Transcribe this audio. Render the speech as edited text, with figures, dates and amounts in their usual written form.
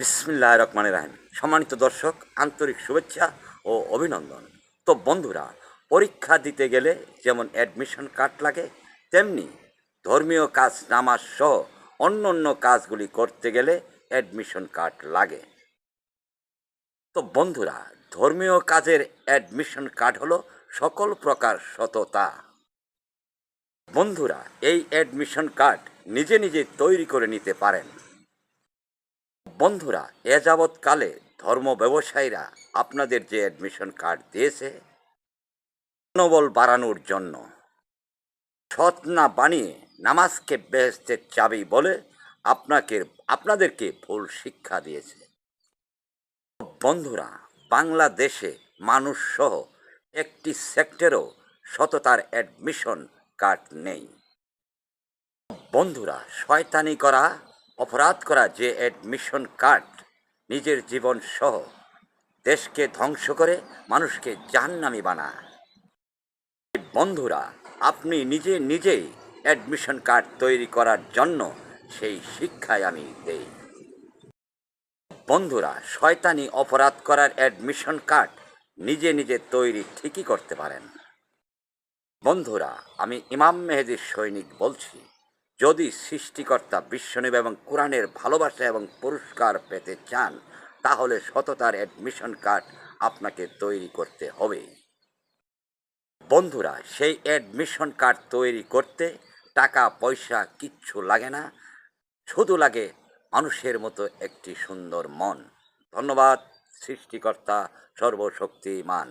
বিসমিল্লাহির রহমানির রহিম। সম্মানিত দর্শক, আন্তরিক শুভেচ্ছা ও অভিনন্দন। তো বন্ধুরা, পরীক্ষা দিতে গেলে যেমন অ্যাডমিশন কার্ড লাগে, তেমনি ধর্মীয় কাজ নামাজ সহ অন্য অন্য কাজগুলি করতে গেলে অ্যাডমিশন কার্ড লাগে। তো বন্ধুরা, ধর্মীয় কাজের অ্যাডমিশন কার্ড হলো সকল প্রকার সততা। বন্ধুরা, এই অ্যাডমিশন কার্ড নিজে নিজে তৈরি করে নিতে পারেন। বন্ধুরা, এ যাবৎকালে ধর্ম ব্যবসায়ীরা আপনাদের যে অ্যাডমিশন কার্ড দিয়েছে মনোবল বাড়ানোর জন্য, সৎ না বানিয়ে নামাজকে বেহেস্তের চাবি বলে আপনাদেরকে ভুল শিক্ষা দিয়েছে। বন্ধুরা, বাংলাদেশে মানুষ সহ একটি সেক্টরেও সততার অ্যাডমিশন কার্ড নেই। বন্ধুরা, শয়তানি করা, অপরাধ করা যে অ্যাডমিশন কার্ড নিজের জীবন সহ দেশকে ধ্বংস করে মানুষকে জাহান্নামী বানায়। বন্ধুরা, আপনি নিজেই অ্যাডমিশন কার্ড তৈরি করার জন্য সেই শিক্ষাই আমি দেই। বন্ধুরা, শয়তানি অপরাধ করার অ্যাডমিশন কার্ড নিজে তৈরি ঠিকই করতে পারেন। বন্ধুরা, আমি ইমাম মেহেদীর সৈনিক বলছি, যদি সৃষ্টিকর্তা বিশ্বনবী এবং কোরআনের ভালোবাসা এবং পুরস্কার পেতে চান, তাহলে সততার অ্যাডমিশন কার্ড আপনাকে তৈরি করতে হবে। বন্ধুরা, সেই অ্যাডমিশন কার্ড তৈরি করতে টাকা পয়সা কিচ্ছু লাগে না, শুধু লাগে মানুষের মতো একটি সুন্দর মন। ধন্যবাদ। সৃষ্টিকর্তা সর্বশক্তিমান।